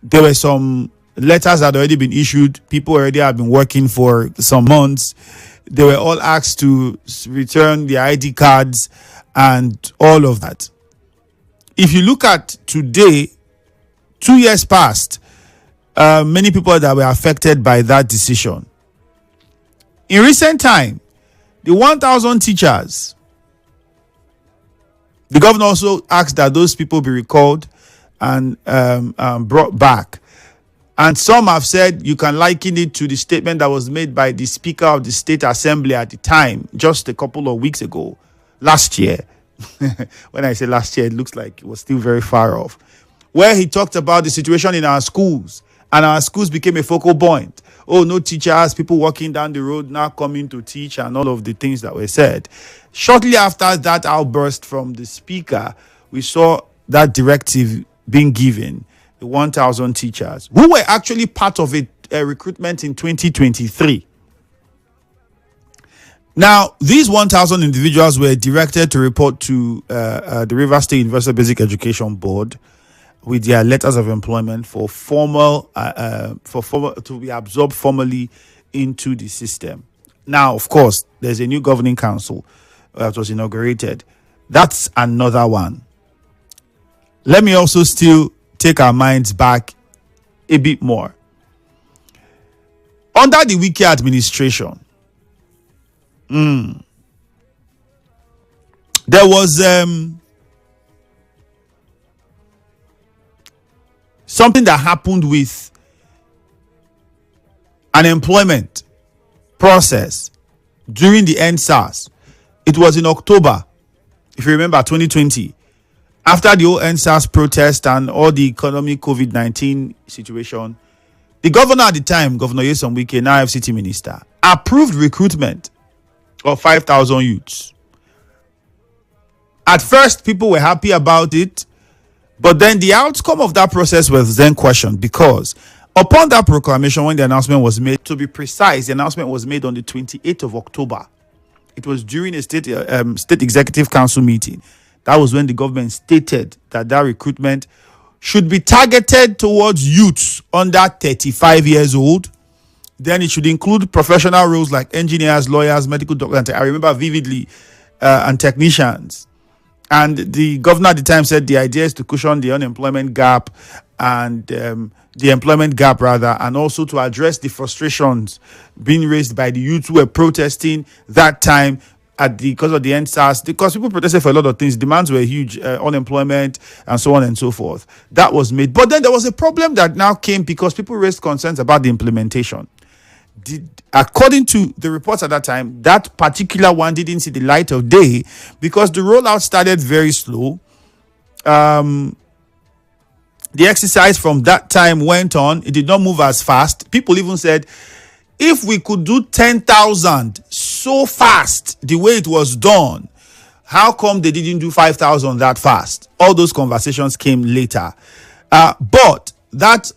there were some letters that had already been issued. People already had been working for some months. They were all asked to return their ID cards and all of that. If you look at today, 2 years passed, many people that were affected by that decision. In recent time, the 1,000 teachers, the governor also asked that those people be recalled and brought back. And some have said you can liken it to the statement that was made by the Speaker of the State Assembly at the time, just a couple of weeks ago, last year. When I say last year, it looks like it was still very far off, where he talked about the situation in our schools, and our schools became a focal point. Oh, no teachers, people walking down the road now coming to teach, and all of the things that were said. Shortly after that outburst from the Speaker, we saw that directive being given, the 1,000 teachers who were actually part of a recruitment in 2023. Now, these 1,000 individuals were directed to report to the Rivers State University Basic Education Board with their letters of employment for formal to be absorbed formally into the system. Now, of course, there's a new governing council that was inaugurated. That's another one. Let me also still take our minds back a bit more. Under the Wiki administration, there was something that happened with an employment process during the NSAS. It was in October, if you remember, 2020. After the whole NSAS protest and all the economic COVID-19 situation, the governor at the time, Governor Nyesom Wike, now FCT minister, approved recruitment of 5,000 youths. At first, people were happy about it, but then the outcome of that process was then questioned, because upon that proclamation, when the announcement was made, to be precise, the announcement was made on the 28th of October. It was during a state executive council meeting. That was when the government stated that recruitment should be targeted towards youths under 35 years old. Then it should include professional roles like engineers, lawyers, medical doctors. I remember vividly, and technicians. And the governor at the time said the idea is to cushion the unemployment gap and the employment gap and also to address the frustrations being raised by the youths who were protesting that time because of the NSAS, because people protested for a lot of things. Demands were huge, unemployment and so on and so forth. That was made. But then there was a problem that now came because people raised concerns about the implementation. According to the reports at that time, that particular one didn't see the light of day because the rollout started very slow. The exercise from that time went on. It did not move as fast. People even said, if we could do 10,000 so fast, the way it was done, how come they didn't do 5,000 that fast? All those conversations came later. But that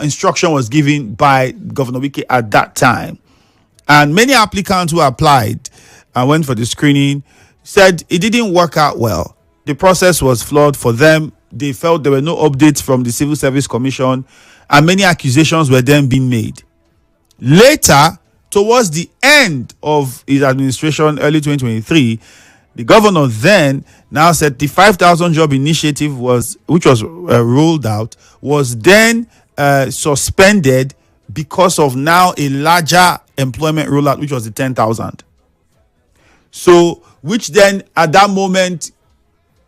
instruction was given by Governor Wike at that time. And many applicants who applied and went for the screening said it didn't work out well. The process was flawed for them. They felt there were no updates from the Civil Service Commission, and many accusations were then being made. Later, towards the end of his administration, early 2023, the governor then now said the 5,000 job initiative which was rolled out, was then suspended because of now a larger employment rollout, which was the 10,000. So, which then at that moment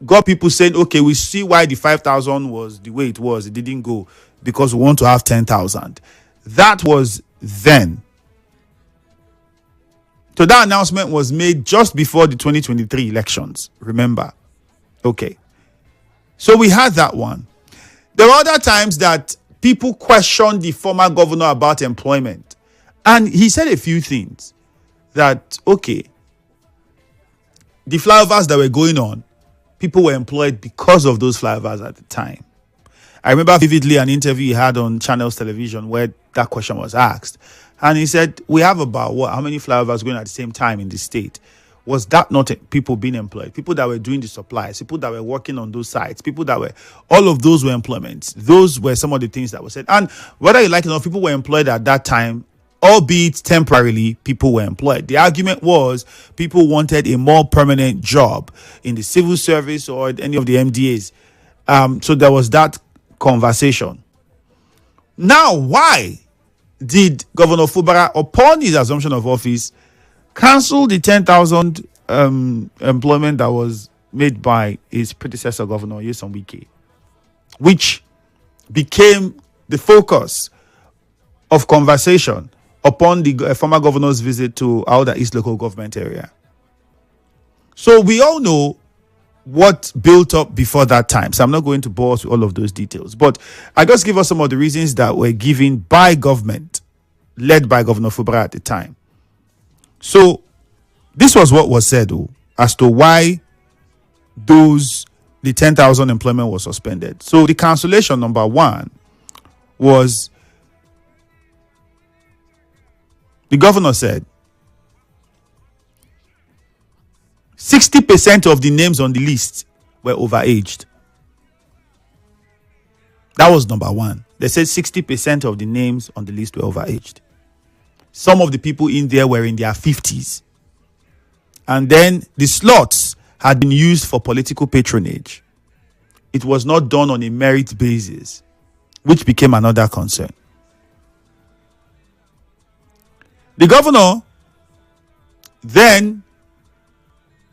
got people saying, okay, we see why the 5,000 was the way it was. It didn't go because we want to have 10,000. That was then. So that announcement was made just before the 2023 elections. Remember? Okay. So we had that one. There were other times that people questioned the former governor about employment. And he said a few things that, okay, the flyovers that were going on, people were employed because of those flyovers at the time. I remember vividly an interview he had on Channels Television where that question was asked. And he said, we have about how many flyovers going at the same time in the state? Was that not people being employed? People that were doing the supplies, people that were working on those sites, people that were, all of those were employments. Those were some of the things that were said. And whether you like it or not, people were employed at that time, albeit temporarily, people were employed. The argument was people wanted a more permanent job in the civil service or any of the MDAs. So there was that conversation. Now, why did Governor Fubara, upon his assumption of office, cancel the 10,000 employment that was made by his predecessor, Governor Nyesom Wike, which became the focus of conversation upon the former governor's visit to Auda East local government area? So we all know what built up before that time. So I'm not going to bore us with all of those details, but I just give us some of the reasons that were given by government, led by Governor Fubara at the time. So this was what was said as to why the 10,000 employment was suspended. So the cancellation, number one, was the governor said 60% of the names on the list were overaged. That was number one. They said 60% of the names on the list were overaged. Some of the people in there were in their 50s. And then the slots had been used for political patronage. It was not done on a merit basis, which became another concern. The governor then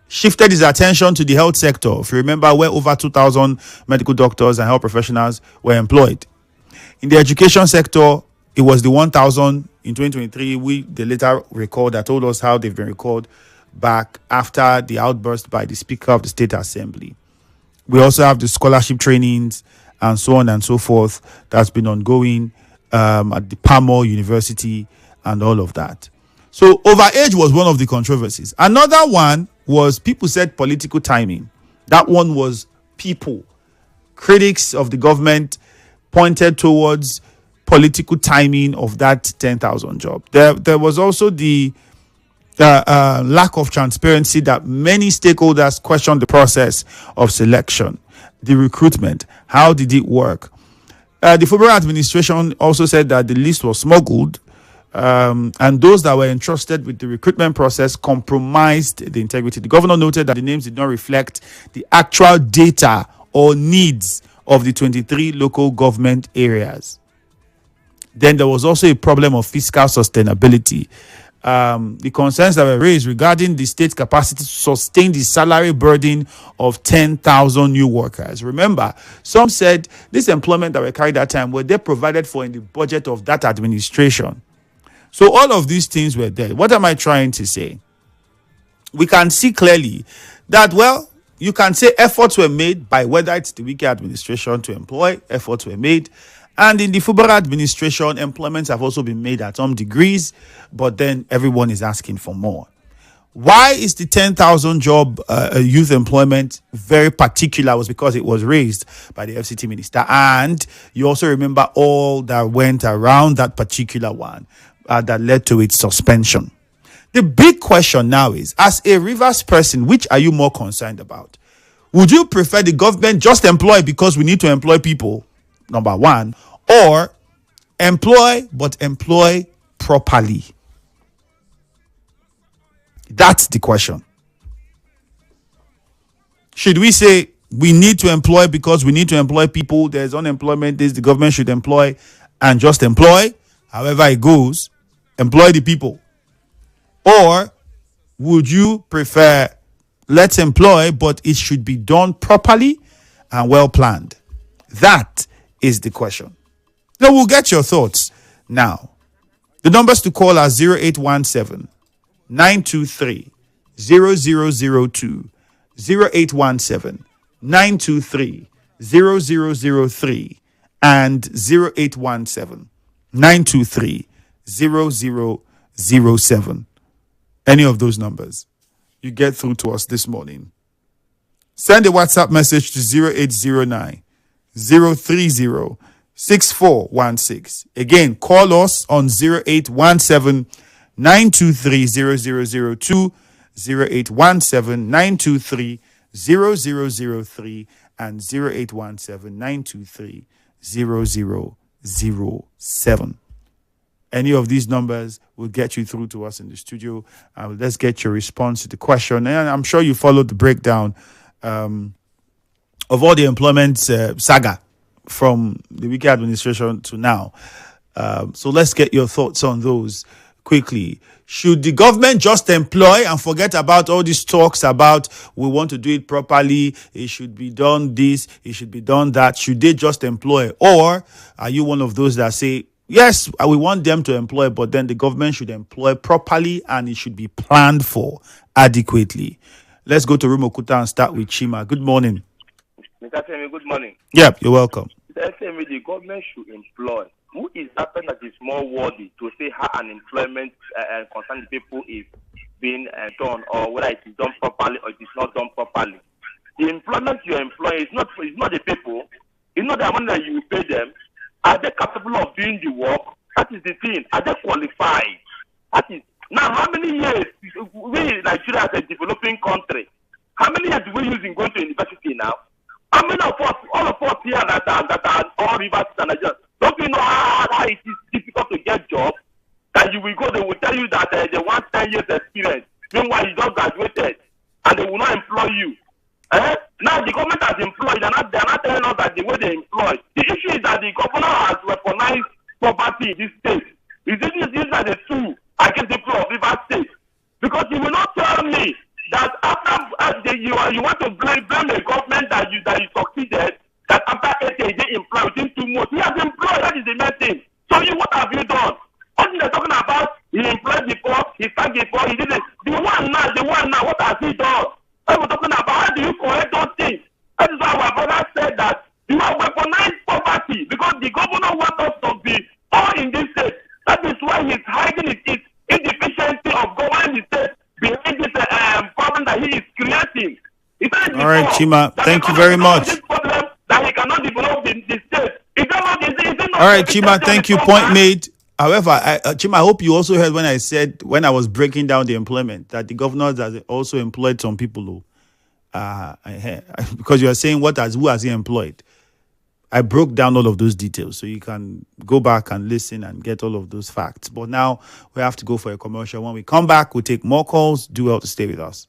shifted his attention to the health sector. If you remember, where over 2,000 medical doctors and health professionals were employed. In the education sector, it was the 1,000 in 2023. They later recalled that told us how they've been recalled back after the outburst by the Speaker of the State Assembly. We also have the scholarship trainings and so on and so forth that's been ongoing at the Palmer University and all of that. So overage was one of the controversies. Another one was people said political timing. That one was people. Critics of the government pointed towards political timing of that 10,000 job. There was also the lack of transparency that many stakeholders questioned the process of selection, the recruitment. How did it work? The Fubara administration also said that the list was smuggled, and those that were entrusted with the recruitment process compromised the integrity. The governor noted that the names did not reflect the actual data or needs of the 23 local government areas. Then there was also a problem of fiscal sustainability. The concerns that were raised regarding the state's capacity to sustain the salary burden of 10,000 new workers. Remember, some said this employment that were carried that time were they provided for in the budget of that administration. So all of these things were there. What am I trying to say? We can see clearly that, well, you can say efforts were made by whether it's the Wike administration to employ, efforts were made. And in the Fubara administration, employments have also been made at some degrees, but then everyone is asking for more. Why is the 10,000 job youth employment very particular? Was because it was raised by the FCT minister. And you also remember all that went around that particular one that led to its suspension. The big question now is, as a Rivers person, which are you more concerned about? Would you prefer the government just employ because we need to employ people, number one, or employ but employ properly? That's the question. Should we say we need to employ because we need to employ people? There's unemployment, the government should employ and just employ, however it goes, employ the people? Or would you prefer let's employ, but it should be done properly and well planned? That is the question. So we'll get your thoughts now. The numbers to call are 0817 923 0002, 0817 923 0003, and 0817 923 0007. Any of those numbers, you get through to us this morning. Send a WhatsApp message to 0809 030 6416. Again, call us on 0817 923 0002, 0817-923-0003 and 0817-923-0007. Any of these numbers will get you through to us in the studio. Let's get your response to the question. And I'm sure you followed the breakdown of all the employment saga from the Wiki administration to now. So let's get your thoughts on those quickly. Should the government just employ and forget about all these talks about we want to do it properly, it should be done this, it should be done that? Should they just employ? Or are you one of those that say, yes, we want them to employ, but then the government should employ properly and it should be planned for adequately? Let's go to Rumokuta and start with Chima. Good morning. Mr. Femi, good morning. Yep, you're welcome. Mr. Femi, the government should employ. Who is that person that is more worthy to say how unemployment concerning people is being done, or whether it is done properly or it is not done properly? The employment you employ is not the people. It's not the money that you pay them. Are they capable of doing the work? That is the thing. Are they qualified? That is. Now, how many years we Nigeria as a developing country? How many years do we use in going to university now? How many of us, all of us here that are all rivers and Nigeria, don't we know how it is difficult to get jobs? That you will go, they will tell you that they want 10 years experience. Meanwhile, you just graduated and they will not employ you. Now the government has employed, they're not telling us that the way they employ. The issue is that the governor has weaponized poverty in this state. Is this are the two against the people of River State? Because you will not tell me that after you want to blame a government that you succeeded, that after 8 years they employ within 2 months. He has employed, that is the main thing. So what have you done? What they're talking about, he employed before, he started before, he did it. The one now, what has he done? What we're talking about, how do you correct those things? That is why our brother said that you have weaponized poverty because the governor wants us to be all in this state. That is why he's hiding his inefficiency of governing the state behind this problem that he is creating. All right, Chima, thank you very much. That he cannot develop the state. All right, Chima, thank you. Point made. However, Chima, I hope you also heard when I said, when I was breaking down the employment, that the governor has also employed some people who, because you are saying who has he employed? I broke down all of those details, so you can go back and listen and get all of those facts. But now we have to go for a commercial. When we come back, we'll take more calls. Do well to stay with us.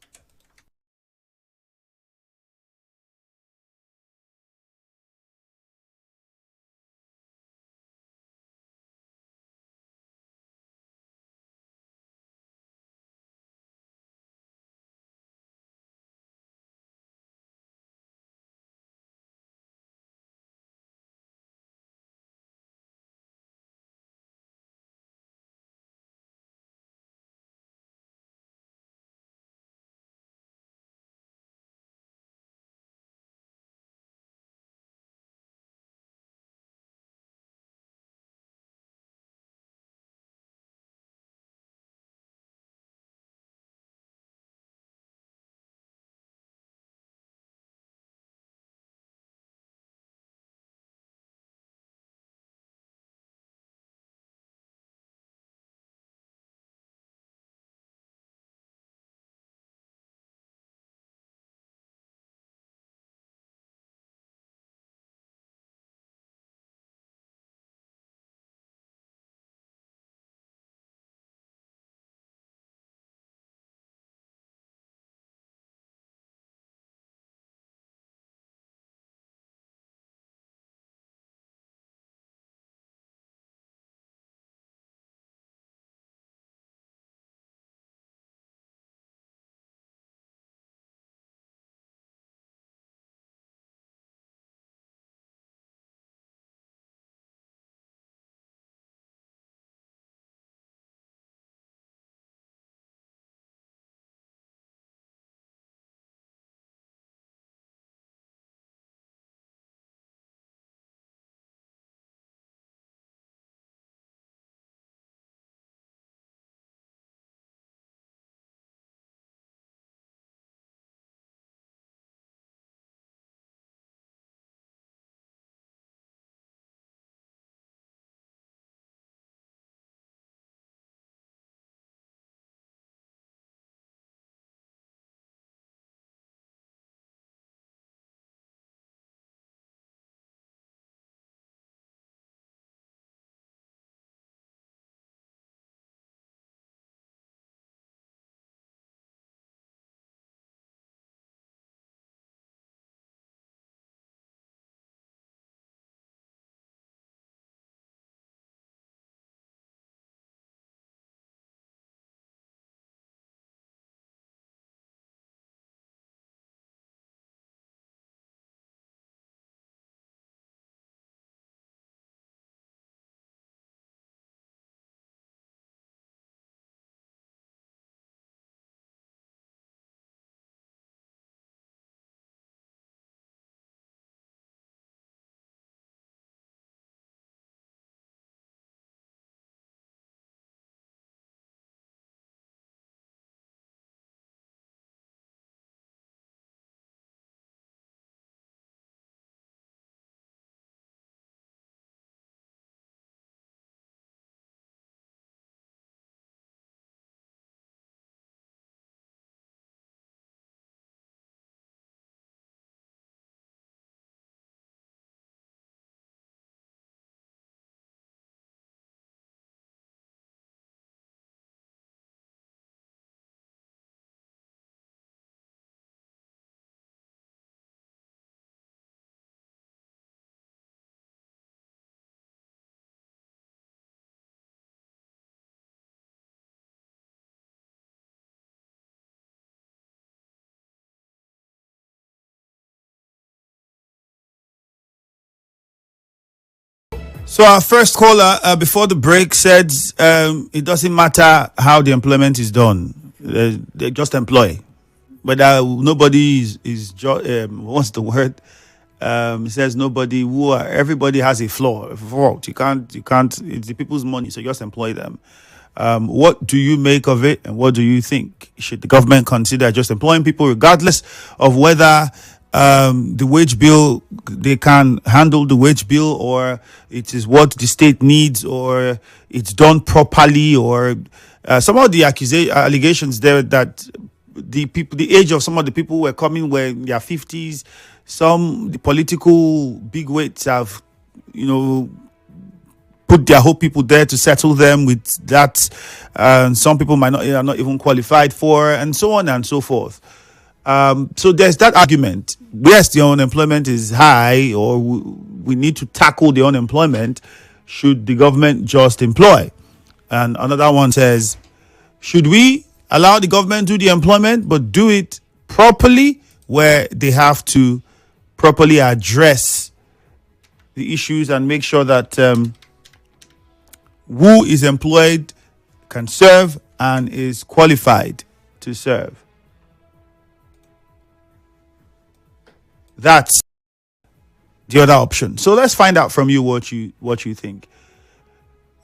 So our first caller before the break said it doesn't matter how the employment is done; they just employ. But nobody what's the word? It says nobody everybody has a fault. You can't. It's the people's money, so just employ them. What do you make of it, and what do you think? Should the government consider just employing people regardless of whether the wage bill, they can handle the wage bill, or it is what the state needs, or it's done properly, or some of the allegations there that the age of some of the people who were coming were in their 50s. Some the political bigwigs have, put their whole people there to settle them with that. Some people are not even qualified for, and so on and so forth. So there's that argument. Yes, the unemployment is high, or we need to tackle the unemployment. Should the government just employ? And another one says, should we allow the government to do the employment, but do it properly, where they have to properly address the issues and make sure that who is employed can serve and is qualified to serve? That's the other option. So let's find out from you what you think.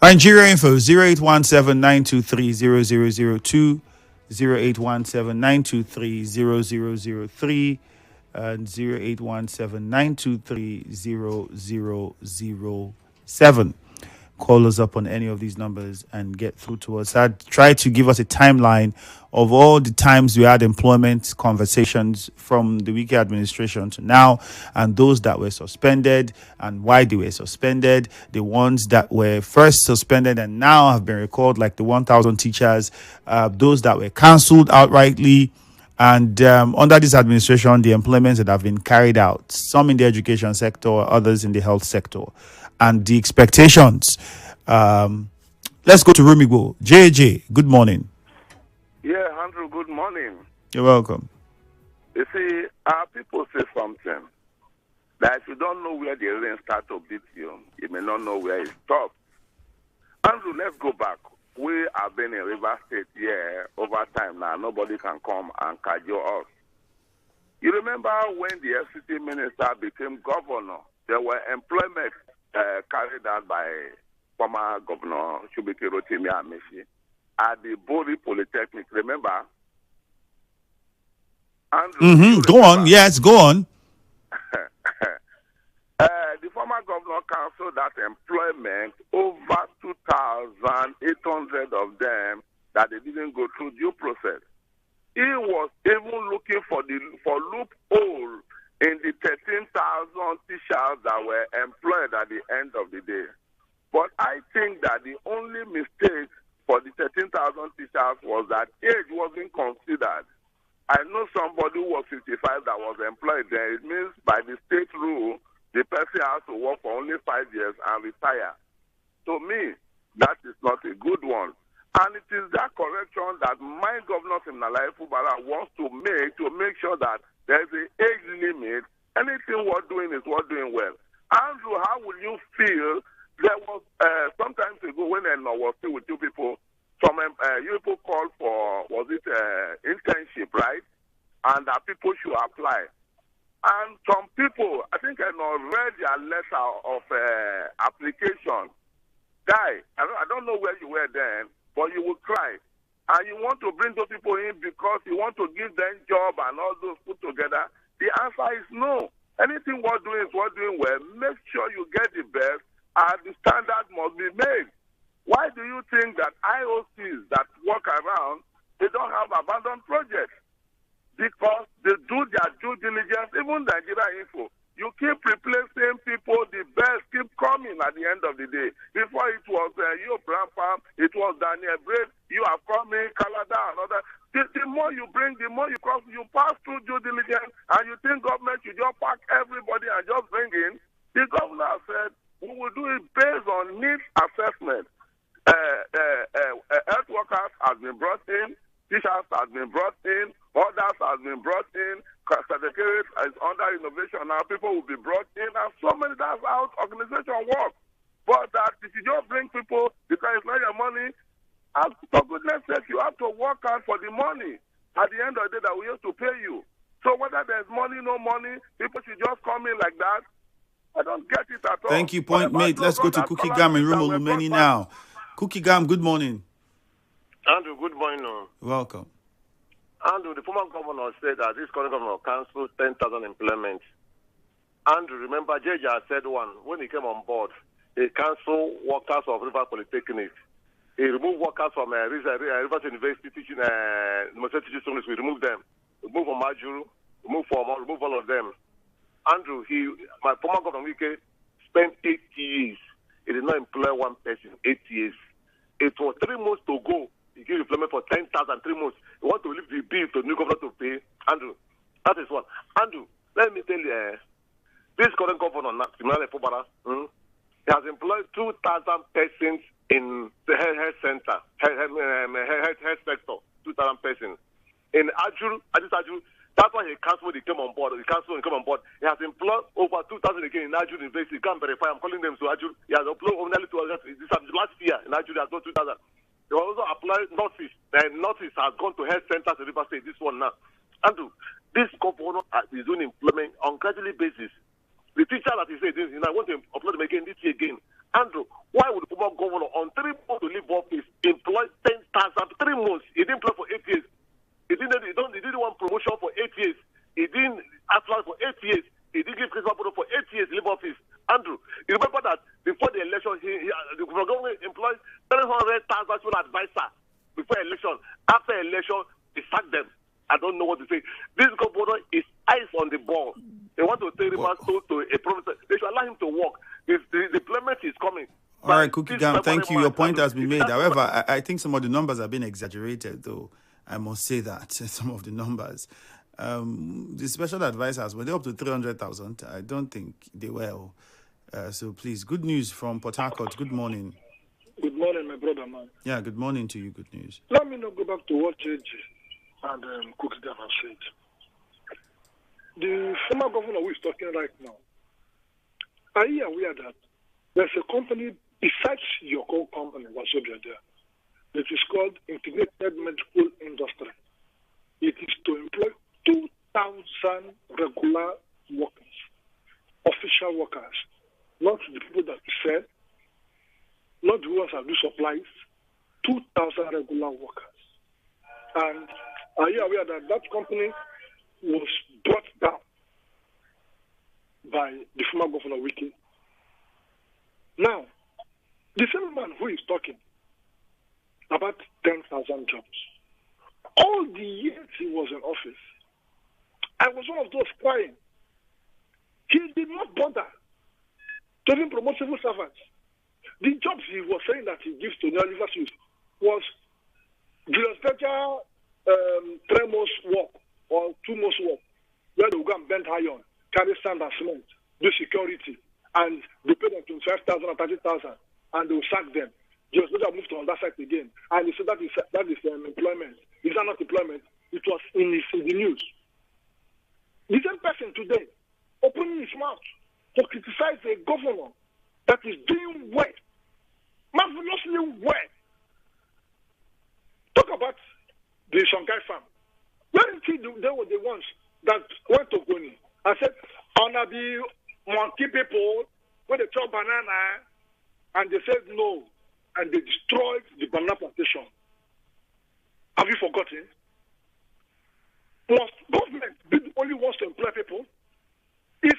Nigeria info 0817-923-0002, 0817-923-0003, and 0817-923-0007. Call us up on any of these numbers and get through to us. I'd try to give us a timeline of all the times we had employment conversations from the Wiki administration to now, and those that were suspended and why they were suspended, the ones that were first suspended and now have been recalled, like the 1,000 teachers, those that were cancelled outrightly. And under this administration, the employments that have been carried out, some in the education sector, others in the health sector, and the expectations. Let's go to Rumigo. JJ, good morning. Yeah, Andrew, good morning. You're welcome. You see, our people say something that if you don't know where the rain starts to beat you, you may not know where it stops. Andrew, let's go back. We have been in River State here over time now. Nobody can come and cajole us. You remember when the FCT minister became governor, there were employment carried out by former Governor Shubike Rotimi Amechi at the Bori Polytechnic. Remember? Andrew, Go on. Yes, go on. The former governor canceled that employment, over 2,800 of them that they didn't go through due process. He was even looking for loophole in the 13,000 teachers that were employed at the end of the day. But I think that the only mistake for the 13,000 teachers was that age wasn't considered. I know somebody who was 55 that was employed there. It means by the state rule, the person has to work for only 5 years and retire. To me, that is not a good one. And it is that correction that my governor, Siminalayi Fubara, wants to make sure that there is an age limit. Anything we're doing is we're doing well. Andrew, how will you feel? There was some time ago when I was still with you people, you people called for, internship, right? And that people should apply. And some people, I think I read their letter of application. Guy, I don't know where you were then, but you will cry. And you want to bring those people in because you want to give them job and all those put together. The answer is no. Anything we're doing is we're doing well. Make sure you get the best, and the standard must be made. Why do you think that IOCs that work around, they don't have abandoned projects? Because they do their due diligence. Even Nigeria Info, you keep replacing people, the best keep coming at the end of the day. Before it was you, Bram, it was Daniel Braid, you are coming, Canada, and other. The more you bring, the more you cross, you pass through due diligence, and you think government should just pack everybody and just bring in. The governor said, we will do it based on needs assessment. Health workers have been brought in, teachers have been brought in, others have been brought in, certificate is under innovation now, people will be brought in, and so many, that's how organization works. But if you don't bring people because it's not your money, for goodness sake, you have to work out for the money at the end of the day that we have to pay you. So whether there's money, no money, people should just come in like that. I don't get it at all. Thank you, point mate. Let's go to Cookie Gam in Rumolumeni now. Cookie Gam, good morning. Andrew, good morning. Welcome. Andrew, the former governor said that this current governor cancelled 10,000 employment. Andrew, remember, JJ said one, when he came on board, he cancelled workers of River Polytechnic. He removed workers from Rivers University teaching, teaching students. We removed them. We removed from Majuru, remove all of them. Andrew, my former governor, Wike, spent 8 years. He did not employ one person, 8 years. It was 3 months to go. He gave employment for 10,000, 3 months. He want to leave the bill to the new governor to pay. Andrew, that is one. Andrew, let me tell you, this current governor, Simone Fubara, he has employed 2,000 persons in the health center, health sector, 2,000 persons. In Ajuru, that's why he cancelled when he came on board. He has employed over 2,000 again in Ajuru University. You can't verify. I'm calling them to Ajuru. He has employed over nearly 2,000. This is last year in Ajuru. He has got 2,000. They also applied nurses. Nurses has gone to health centers in River State. This one now. Andrew, this governor is doing employment on gradually basis. The teacher that he said, I want to upload them again this year again. Andrew, why would the former governor on 3 months to leave office employ 10,000 3 months? He didn't employ for 8 years. He didn't want promotion for 8 years. He didn't apply for 8 years. He didn't give Christmas bonus for 8 years leave office. Andrew, you remember that before the election, the government employed 300,000 advisor before election. After election, he sacked them. I don't know what to say. This governor is eyes on the ball. They want to take him out to a province. They should allow him to work. The deployment is coming. All right, Cookie Gam, thank you. Your point has been made. However, I think some of the numbers have been exaggerated, though. I must say that some of the numbers. The special advisors, were they up to 300,000? I don't think they were. So please, good news from Port Harcourt. Good morning. Good morning, my brother, man. Yeah, good morning to you. Good news. Let me not go back to what JJ and Cookie Gam have said. The former governor who is talking right now, are you aware that there's a company besides your own company, Wasobia there, that is called Integrated Medical Industry? It is to employ 2,000 regular workers, official workers, not the people that sell, not the ones that do supplies, 2,000 regular workers. And are you aware that that company was brought down by the former governor Wiki? Now, the same man who is talking about 10,000 jobs, all the years he was in office, I was one of those crying. He did not bother to even promote civil servants. The jobs he was saying that he gives to universities was geospatial 3 months work or 2 months work, where they will go and bend iron, carry sand and cement, do security, and they pay them 25,000 or 30,000, and they will sack them. Geospatial moved on that side again, and he said that is employment. Is that not employment? It was in the news. The same person today opening his mouth to criticize a governor that is doing well, marvelously well. Talk about the Shanghai farm. Where did they were the ones that went to Goni and said, honor the monkey people when they chop banana, and they said no, and they destroyed the banana plantation. Have you forgotten? Must government be the only ones to employ people? If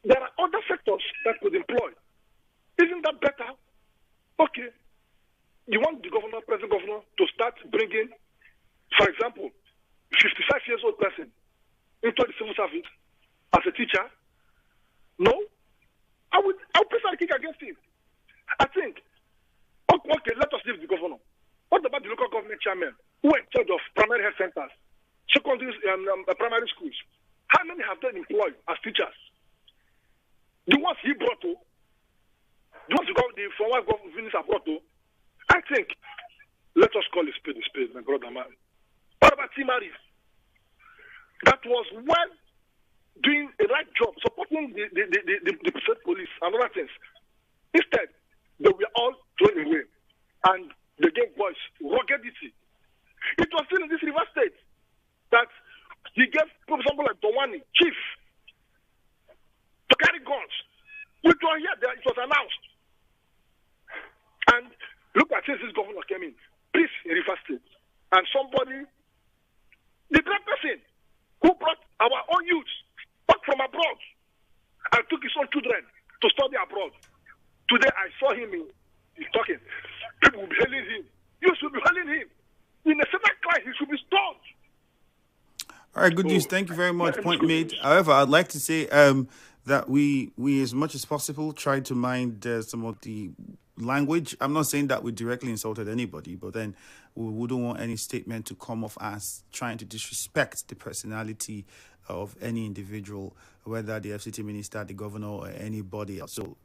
there are other sectors that could employ, isn't that better? Okay. You want the governor, present governor, to start bringing, for example, 55 years old person into the civil service as a teacher? No? I would personally kick against it. I think, okay, let us leave the governor. What about the local government chairman who are in charge of primary health centers, secondary primary schools? How many have they employed as teachers? The ones he brought to, the ones the former government brought to, I think, let us call it spade, my brother man. What about Timari? That was well doing a right job, supporting the state police and other things. Instead, they were and they gave boys ruggedity. It was still in this River State that he gave, for example, like Dowani, chief, to carry guns. Which one here, it was announced. And look at since this governor came in, peace in River State. And somebody, the great person who brought our own youth back from abroad and took his own children to study abroad. Today I saw him he's talking. People will be hailing him. You should be hailing him. In a certain class, he should be stoned. All right, good news. Thank you very much. Point made. However, I'd like to say that we as much as possible try to mind some of the language. I'm not saying that we directly insulted anybody, but then we wouldn't want any statement to come off as trying to disrespect the personality of any individual, whether the FCT minister, the governor, or anybody else. So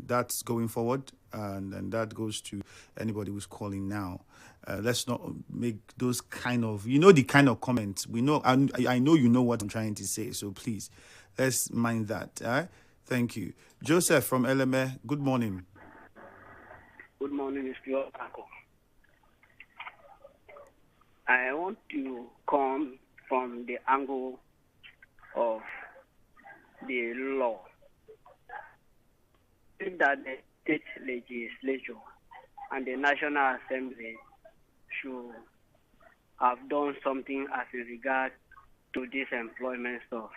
that's going forward, and that goes to anybody who's calling now. Let's not make those kind of, the kind of comments. We know, I know you know what I'm trying to say, so please, let's mind that. All right? Thank you. Joseph from LMA, good morning. Good morning, Mr. Uncle. I want to come from the angle of the law. I think that the state legislature and the National Assembly should have done something as in regard to this employment stuff.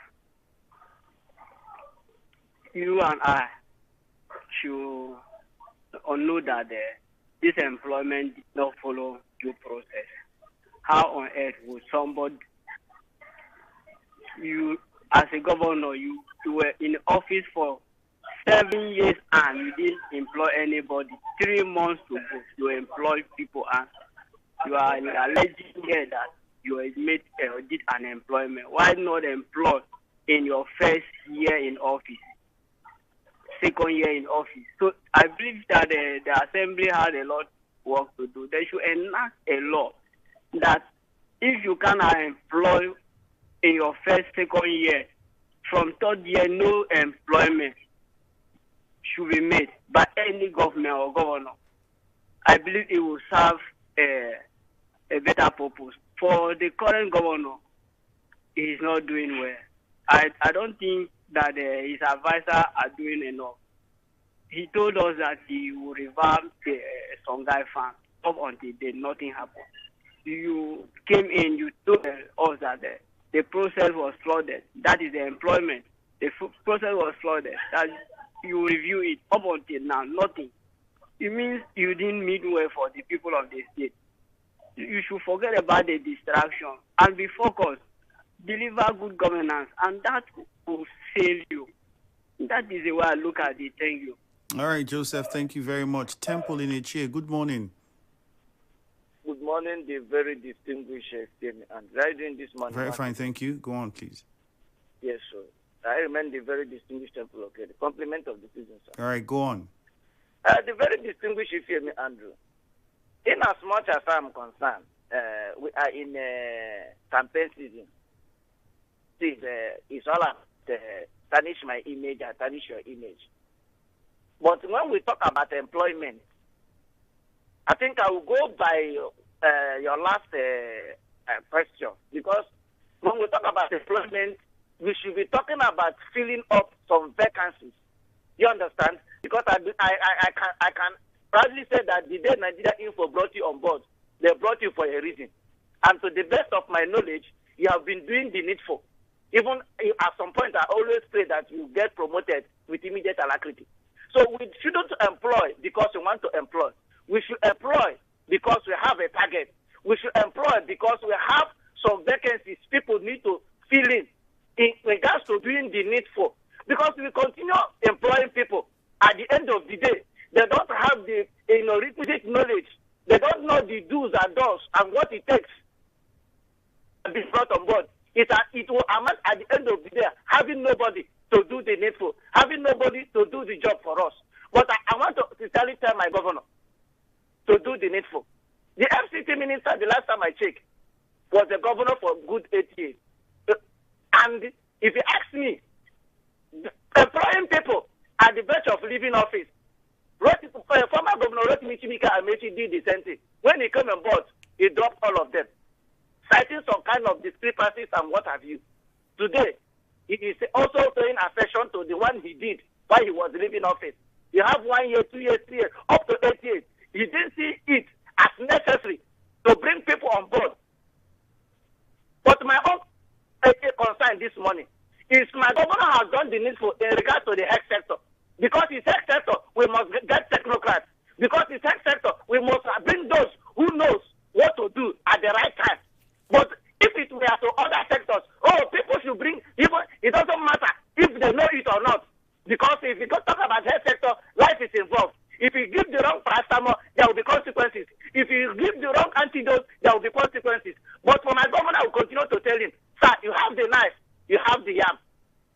You and I should know that this employment did not follow due process. How on earth would somebody, you as a governor, you were in office for 7 years and you didn't employ anybody. 3 months to go, you employ people, and you are alleging here that you made did unemployment. Why not employ in your first year in office, second year in office? So I believe that the assembly had a lot of work to do. They should enact a law that if you cannot employ in your first, second year, from third year, no employment should be made by any government or governor. I believe it will serve a better purpose. For the current governor, he is not doing well. I don't think that his advisors are doing enough. He told us that he will revamp the Songhai farm. Up until then, nothing happened. You came in, you told us that the process was flooded. That is the employment. The process was flooded. That you review it. Up until now, nothing. It means you didn't mean well for the people of the state. You should forget about the distraction and be focused. Deliver good governance, and that will save you. That is the way I look at it. Thank you. All right, Joseph, thank you very much. Temple in a chair, good morning. Good morning, the very distinguished Ifiemi Andrew. How are you doing this morning? Very fine, thank you. Go on, please. Yes, sir. I remain the very distinguished Temple, okay? The compliment of the season, sir. All right, go on. The very distinguished Ifiemi Andrew. In as much as I'm concerned, we are in campaign season. It's all about tarnish my image and tarnish your image. But when we talk about employment, I think I will go by your last question, because when we talk about employment, we should be talking about filling up some vacancies. You understand? Because I can proudly say that the day Nigeria Info brought you on board, they brought you for a reason. And to the best of my knowledge, you have been doing the needful. Even at some point, I always pray that you get promoted with immediate alacrity. So we shouldn't employ because we want to employ. We should employ because we have a target. We should employ because we have some vacancies people need to fill in regards to doing the needful. Because we continue employing people, at the end of the day, they don't have the requisite knowledge. They don't know the do's and don'ts and what it takes to be brought on board. It will amount at the end of the day having nobody to do the needful, having nobody to do the job for us. But I want to sincerely tell my governor to do the needful. The FCT minister, the last time I checked, was the governor for a good 8 years. And if you ask me, employing people at the verge of leaving office, former Governor Rotimi Chimika Amechi did the same thing. When he came on board, he dropped all of them, citing some kind of discrepancies and what have you. Today, he is also showing affection to the one he did while he was leaving office. You have 1 year, 2 years, 3 years, up to 8 years. He didn't see it as necessary to bring people on board. But my own concern this morning is my governor has done the needful in regards to the health sector. Because it's health sector, we must get technocrats. Because it's health sector, we must bring those who knows what to do at the right time. But if it were to other sectors, people should bring, even it doesn't matter if they know it or not. Because if you talk about health sector, life is involved. If you give the wrong paracetamol, there will be consequences. If you give the wrong antidote, there will be consequences. But for my governor, I will continue to tell him, sir, you have the knife, you have the yam.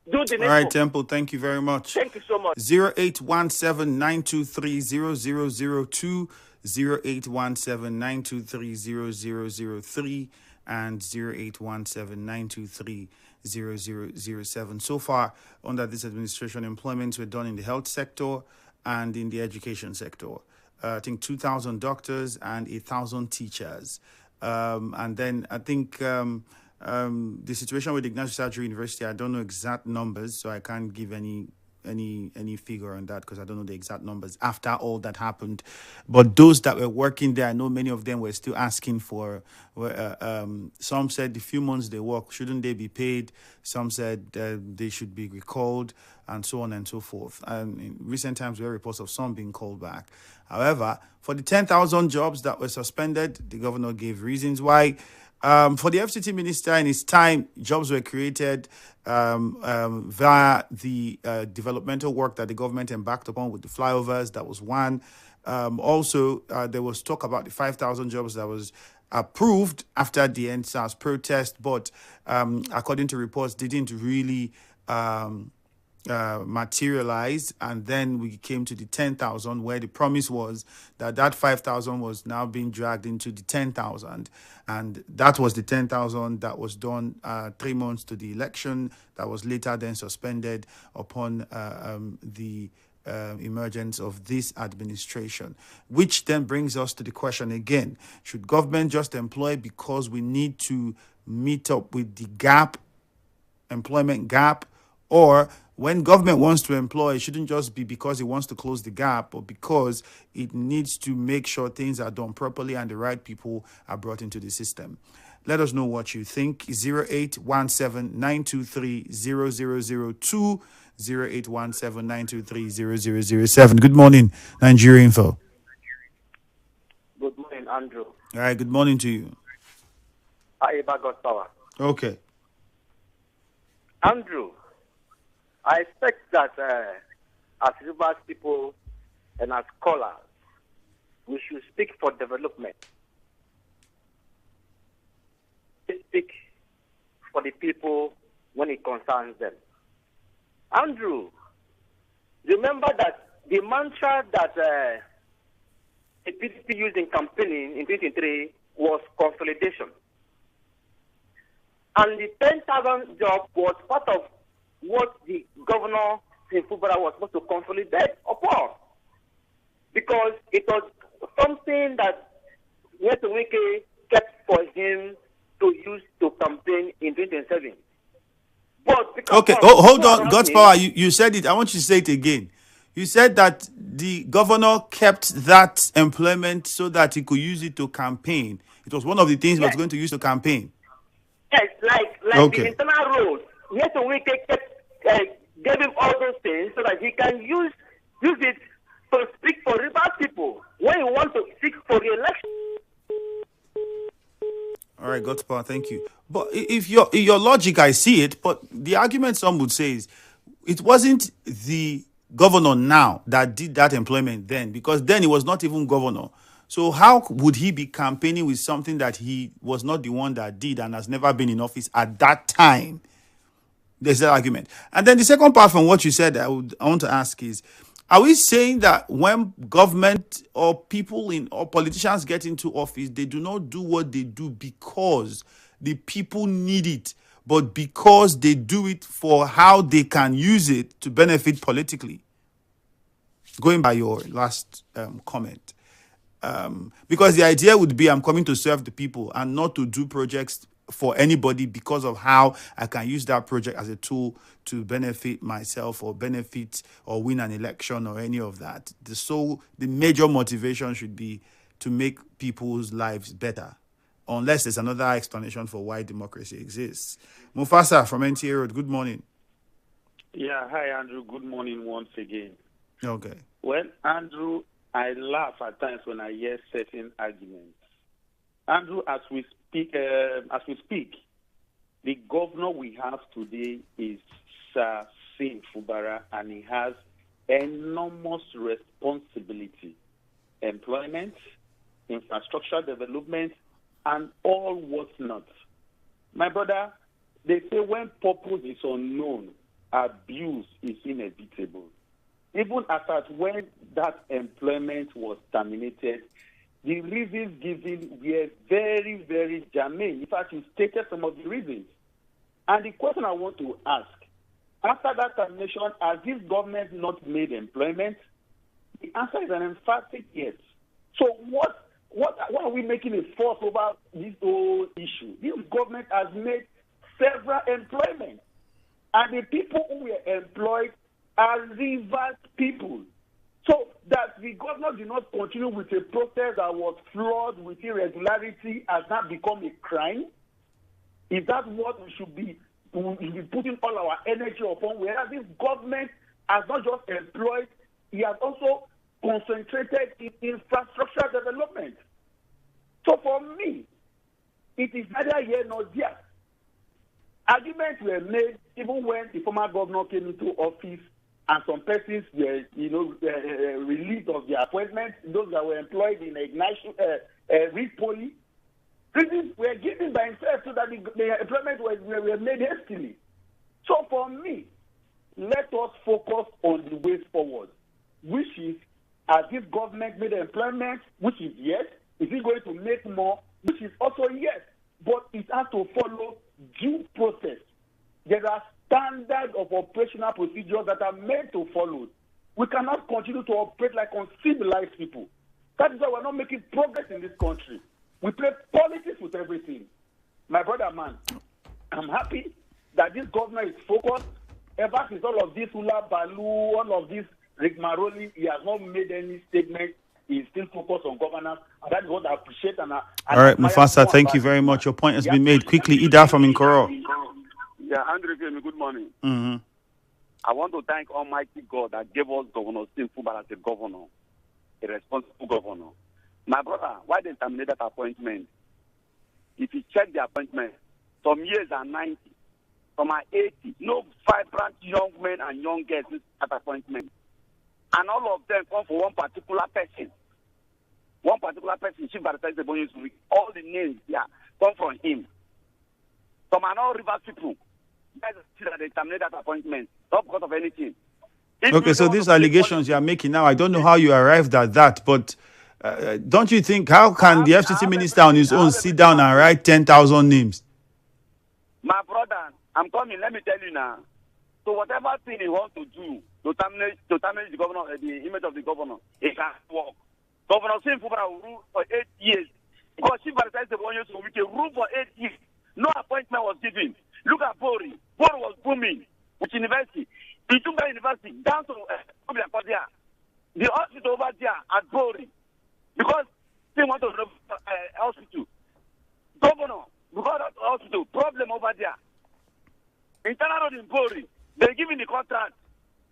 Do the needful. All right, Temple, thank you very much. Thank you so much. 0817-923-0002, 0817-923-0003, and 0817-923-0007. So far, under this administration, employments were done in the health sector and in the education sector. I think 2,000 doctors and 1,000 teachers. And then I think the situation with Ignatius Surgery University, I don't know exact numbers, so I can't give any figure on that because I don't know the exact numbers after all that happened. But those that were working there, I know many of them were still asking for, some said the few months they work, shouldn't they be paid? Some said they should be recalled, and so on and so forth. And in recent times, we have reports of some being called back. However, for the 10,000 jobs that were suspended, the governor gave reasons why. For the FCT minister, in his time, jobs were created via the developmental work that the government embarked upon with the flyovers. That was one. Also, there was talk about the 5,000 jobs that was approved after the NSAS protest, but according to reports, didn't really materialized. And then we came to the 10,000, where the promise was that 5,000 was now being dragged into the 10,000, and that was the 10,000 that was done 3 months to the election, that was later then suspended upon the emergence of this administration, which then brings us to the question again: should government just employ because we need to meet up with the employment gap, or when government wants to employ, it shouldn't just be because it wants to close the gap, but because it needs to make sure things are done properly and the right people are brought into the system? Let us know what you think. 0817-923-0002, 0817-923-0007. Good morning, Nigeria Info. Good morning, Andrew. All right, good morning to you. Hi, God Power. Okay. Andrew, I expect that as Rivers people and as scholars, we should speak for development. Speak for the people when it concerns them. Andrew, remember that the mantra that the PDP used in campaigning in 2023 was consolidation. And the 10,000 job was part of what the governor in Fubara was supposed to consolidate upon. Because it was something that Weke kept for him to use to campaign in 2007. But okay, hold on, God's power. You said it. I want you to say it again. You said that the governor kept that employment so that he could use it to campaign. It was one of the things he was going to use to campaign. Yes, like the internal roles. Weke kept gave him all those things so that he can use it to speak for river people when he wants to seek for re-election. All right, God's power, thank you. But if your logic, I see it, but the argument some would say is it wasn't the governor now that did that employment then, because then he was not even governor. So how would he be campaigning with something that he was not the one that did and has never been in office at that time? There's that argument. And then the second part from what you said I want to ask is, are we saying that when government or people or politicians get into office, they do not do what they do because the people need it, but because they do it for how they can use it to benefit politically? going by your last comment, because the idea would be I'm coming to serve the people and not to do projects for anybody because of how I can use that project as a tool to benefit myself or benefit or win an election or any of that. The major motivation should be to make people's lives better, unless there's another explanation for why democracy exists. Mufasa from NTA Road, good morning. Yeah, hi Andrew. Good morning once again. Okay. Well, Andrew, I laugh at times when I hear certain arguments. Andrew, as we speak, the governor we have today is Sir Sim Fubara, and he has enormous responsibility, employment, infrastructure development, and all what's not. My brother, they say when purpose is unknown, abuse is inevitable. Even as at when that employment was terminated, the reasons given were very, very germane. In fact, you stated some of the reasons. And the question I want to ask, after that termination, has this government not made employment? The answer is an emphatic yes. So why are we making a fuss over this whole issue? This government has made several employments. And the people who were employed are Rivers people. So that the governor did not continue with a process that was flawed with irregularity has now become a crime? Is that what we should be putting all our energy upon? Whereas this government has not just employed, he has also concentrated in infrastructure development. So for me, it is neither here nor there. Arguments were made even when the former governor came into office and some persons were, relieved of their appointments, those that were employed in Ignition, Poly. Reasons were given by himself so that the employment were made hastily. So for me, let us focus on the way forward, which is, has this government made employment, which is yes. Is it going to make more, which is also yes. But it has to follow due process. There are standards of operational procedures that are meant to follow. We cannot continue to operate like uncivilized people. That is why we're not making progress in this country. We play politics with everything. My brother, man, I'm happy that this governor is focused. Ever since all of this hula baloo, all of this rigmarole, he has not made any statement. He's still focused on governance. And that is what I appreciate. And all right, Mufasa, thank you very much. Your point has been made. Quickly, Ida from Nkoro. Yeah, Andrew, good morning. Mm-hmm. I want to thank Almighty God that gave us Governor Sim Fubara as a governor, a responsible governor. My brother, why they terminated that appointment? If you check the appointment, some years are 90, some are 80. No vibrant young men and young girls at appointment. And all of them come for one particular person. One particular person, Chief Barrister Bonus, all the names here come from him. Some are not Rivers people. Guys see that they terminate that appointment, not because of anything. Okay, so these allegations you are making now, I don't know how you arrived at that, but don't you think, how can the FCC minister on his own sit down and write 10,000 names? My brother, I'm coming, let me tell you now. So whatever thing he wants to do to terminate the governor, the image of the governor, it can work. Governor Sim Fubara will rule for 8 years. Because Chief Barrister Bonus will rule for 8 years. No appointment was given. Look at Bori. Bori was booming with university. He took that university down to the hospital over there at Bori. Because they want to hospital. Governor, because of the hospital, problem over there. Internal road in Bori, they give him the contract.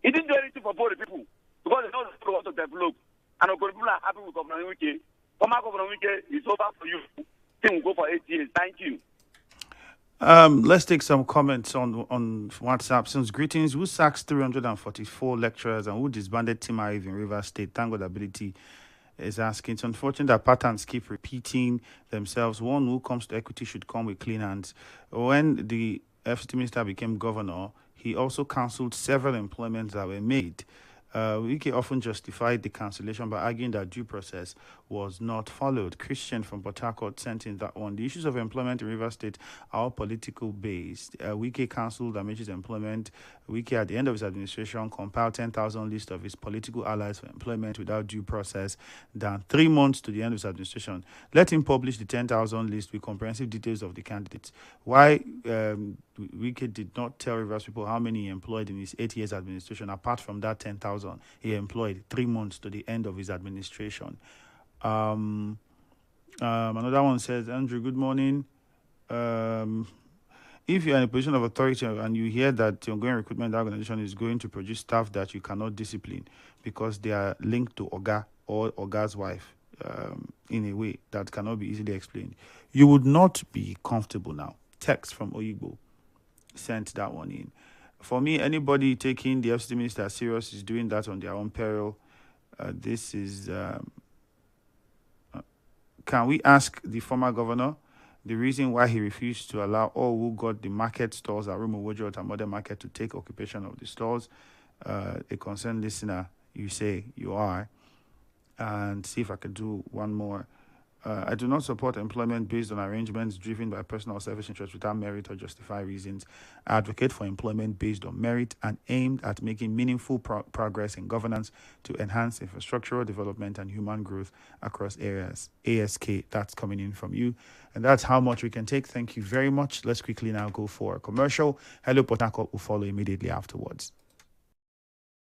He didn't do anything for Bori people because they know they want to develop. And Ogori people are happy with Governor Wike. Former Governor Wike is over for you. Thing will go for 8 years. Thank you. Let's take some comments on WhatsApp. Since greetings, who sacks 344 lecturers and who disbanded Team Arrive in Rivers State? Thank God Ability is asking. It's unfortunate that patterns keep repeating themselves. One who comes to equity should come with clean hands. When the FCT minister became governor, he also cancelled several employments that were made. Wike often justified the cancellation by arguing that due process was not followed. Christian from Port Harcourt sent in that one. The issues of employment in River State are all political based. Wike cancelled Amaechi's employment. Wike, at the end of his administration, compiled 10,000 list of his political allies for employment without due process. Than 3 months to the end of his administration, let him publish the 10,000 list with comprehensive details of the candidates. Why Wike did not tell Rivers people how many he employed in his 8 years administration, apart from that 10,000 he employed 3 months to the end of his administration. Another one says, Andrew, good morning. If you're in a position of authority and you hear that the ongoing recruitment organization is going to produce staff that you cannot discipline because they are linked to Oga or Oga's wife in a way that cannot be easily explained, you would not be comfortable now. Text from Oyigbo sent that one in. For me, anybody taking the FCT minister serious is doing that on their own peril. This is... can we ask the former governor the reason why he refused to allow all who got the market stores at Rumowojo or Tamode Market to take occupation of the stores? A concerned listener, you say you are. And see if I could do one more. I do not support employment based on arrangements driven by personal or selfish interest without merit or justified reasons. I advocate for employment based on merit and aimed at making meaningful progress in governance to enhance infrastructural development and human growth across areas. ASK, that's coming in from you. And that's how much we can take. Thank you very much. Let's quickly now go for a commercial. Hello Port Harcourt will follow immediately afterwards.